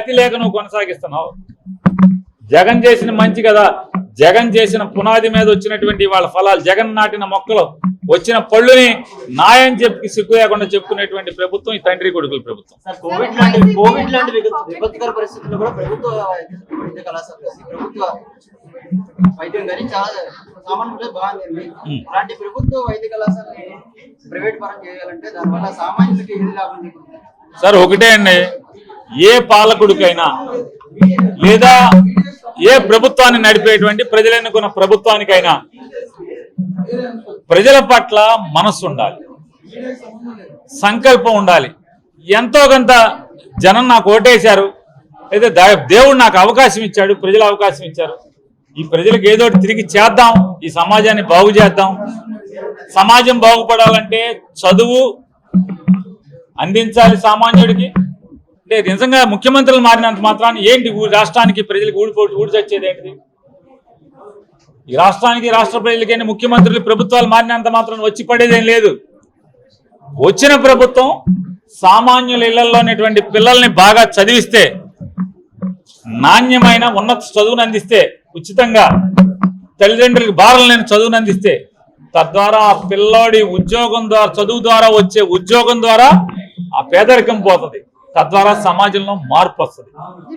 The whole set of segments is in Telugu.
గతి లేక నువ్వు కొనసాగిస్తున్నావు. జగన్ చేసిన మంచి కదా, జగన్ చేసిన పునాది మీద వచ్చినటువంటి వాళ్ళ ఫలాలు, జగన్ నాటిన మొక్కలు వచ్చిన పళ్ళుని నాయం చెప్పి సిగ్గు లేకుండా చెప్పుకునేటువంటి ప్రభుత్వం ఈ తండ్రి కొడుకుల ప్రభుత్వం. కోవిడ్ లాంటి విపత్కర పరిస్థితుల్లో కూడా ప్రభుత్వ వైద్య కళాశాల వైద్యం కానీ చాలా సామాన్యులే బాగుంది. అలాంటి ప్రభుత్వ వైద్య కళాశాలని ప్రైవేట్ పరం చేయాలంటే దానివల్ల సామాన్యులకి ఏది లాభం? సార్ ఒకటే అండి, ఏ పాలకుడికైనా లేదా ఏ ప్రభుత్వాన్ని నడిపేటువంటి ప్రజలు ఎన్నుకున్న ప్రభుత్వానికైనా ప్రజల పట్ల మనస్సు ఉండాలి, సంకల్పం ఉండాలి. ఎంతో కొంత జనం నాకు ఓటేశారు, లేదా దేవుడు నాకు అవకాశం ఇచ్చాడు, ప్రజలు అవకాశం ఇచ్చారు, ఈ ప్రజలకు ఏదో తిరిగి చేద్దాం, ఈ సమాజాన్ని బాగు చేద్దాం. సమాజం బాగుపడాలంటే చదువు అందించాలి సామాన్యుడికి. అంటే నిజంగా ముఖ్యమంత్రులు మారినంత మాత్రాన్ని ఏంటి రాష్ట్రానికి ప్రజలకు ఊడి చచ్చేది ఏంటిది? ఈ రాష్ట్రానికి రాష్ట్ర ప్రజలకైనా ముఖ్యమంత్రులు ప్రభుత్వాలు మారినంత మాత్రం వచ్చి పడేదేం లేదు. వచ్చిన ప్రభుత్వం సామాన్యుల ఇళ్లలోనేటువంటి పిల్లల్ని బాగా చదివిస్తే, నాణ్యమైన ఉన్నత చదువును అందిస్తే, ఉచితంగా తల్లిదండ్రులకు భారం లేని చదువును అందిస్తే, తద్వారా ఆ పిల్లోడి ఉద్యోగం ద్వారా, చదువు ద్వారా వచ్చే ఉద్యోగం ద్వారా ఆ పేదరికం పోతుంది, తద్వారా సమాజంలో మార్పు వస్తుంది.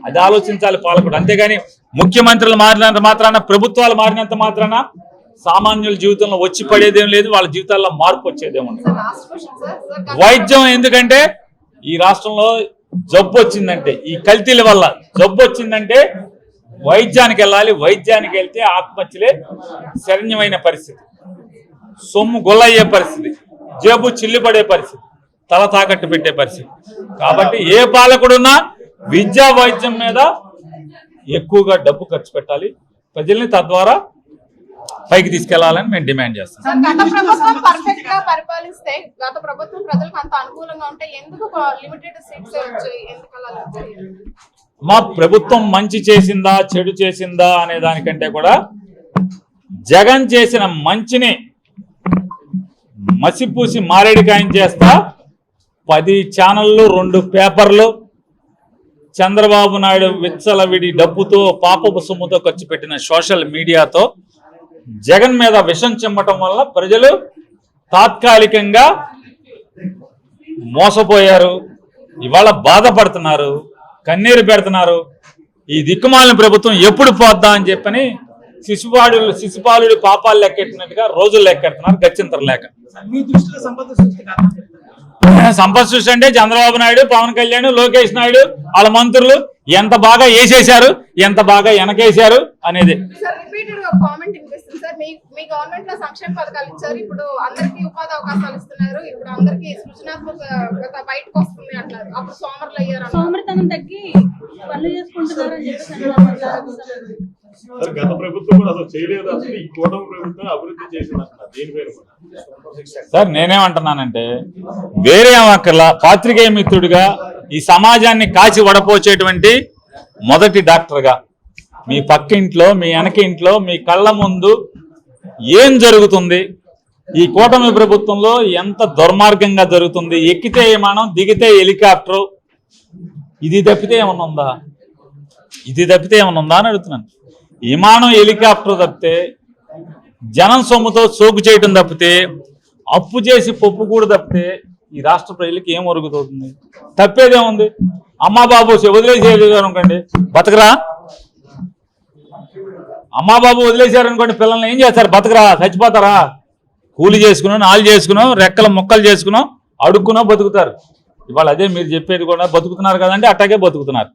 అది ఆలోచించాలి పాలకుడు. అంతేగాని ముఖ్యమంత్రులు మారినంత మాత్రాన, ప్రభుత్వాలు మారినంత మాత్రాన సామాన్యుల జీవితంలో వచ్చి పడేదేం లేదు, వాళ్ళ జీవితాల్లో మార్పు వచ్చేదేమో. వైద్యం ఎందుకంటే ఈ రాష్ట్రంలో జబ్బు వచ్చిందంటే, ఈ కల్తీల వల్ల జబ్బు వచ్చిందంటే వైద్యానికి వెళ్ళాలి. వైద్యానికి వెళ్తే ఆత్మహత్యలే శరణ్యమైన పరిస్థితి, సొమ్ము గొల్లయ్యే పరిస్థితి, జబ్బు చిల్లిపడే పరిస్థితి, తల తాకట్టు పెట్టే పరిస్థితి. కాబట్టి ఏ పాలకుడున్నా విద్యా వైద్యం మీద ఎక్కువగా డబ్బు ఖర్చు పెట్టాలి, ప్రజల్ని తద్వారా పైకి తీసుకెళ్లాలని మేము డిమాండ్ చేస్తాం. మా ప్రభుత్వం మంచి చేసిందా చెడు చేసిందా అనే దానికంటే కూడా జగన్ చేసిన మంచిని మసిపూసి మారేడికాయం చేస్తా 10 ఛానళ్ళు 2 పేపర్లు చంద్రబాబు నాయుడు విచ్చలవిడి డబ్బుతో పాపపు సొమ్ముతో ఖర్చు పెట్టిన సోషల్ మీడియాతో జగన్ మీద విషం చిమ్మటం వల్ల ప్రజలు తాత్కాలికంగా మోసపోయారు, ఇవాళ బాధపడుతున్నారు, కన్నీరు పెడుతున్నారు. ఈ దిక్కుమాలిన ప్రభుత్వం ఎప్పుడు పోద్దా అని చెప్పని శిశుపాలుడి పాపాలు లెక్కెట్టినట్టుగా రోజులు లెక్కెడుతున్నారు గత్యంతరం లేక. సంపద సృష్టి అంటే చంద్రబాబు నాయుడు, పవన్ కళ్యాణ్, లోకేష్ నాయుడు వాళ్ళ మంత్రులు ఎంత బాగా వేసేశారు, ఎంత బాగా వెనకేశారు అనేది. గత ప్రభుత్వం కూడా అసలు చేయలేదు, అసలు ఈ కూటమి ప్రభుత్వం అభివృద్ధి చేసింది. సార్ నేనేమంటున్నానంటే, వేరే అక్కర్లా, పాత్రికేయ మిత్రుడిగా ఈ సమాజాన్ని కాచి వడపోచేటువంటి మొదటి డాక్టర్గా మీ పక్కింట్లో, మీ వెనకింట్లో, మీ కళ్ళ ముందు ఏం జరుగుతుంది, ఈ కూటమి ప్రభుత్వంలో ఎంత దుర్మార్గంగా జరుగుతుంది, ఎక్కితే విమానం దిగితే హెలికాప్టరు, ఇది తప్పితే ఏమన్నా ఉందా? ఇది తప్పితే ఏమన్నా ఉందా అని అడుగుతున్నాను. విమానం హెలికాప్టర్ తప్పితే, జనం సొమ్ముతో సోకు చేయటం తప్పితే, అప్పు చేసి పప్పు కూడా తప్పితే ఈ రాష్ట్ర ప్రజలకి ఏం ఒరుగుతుంది? తప్పేదేముంది? అమ్మా బాబు వదిలేసేది అనుకోండి, బతకరా? అమ్మా బాబు వదిలేశారనుకోండి, పిల్లల్ని ఏం చేస్తారు? బతకరా? చచ్చిపోతారా? కూలి చేసుకునో, నాలు చేసుకునో, రెక్కల మొక్కలు చేసుకునో, అడుక్కునో బతుకుతారు. ఇవాళ అదే మీరు చెప్పేది కూడా, బతుకుతున్నారు కదండి, అట్టాగే బతుకుతున్నారు.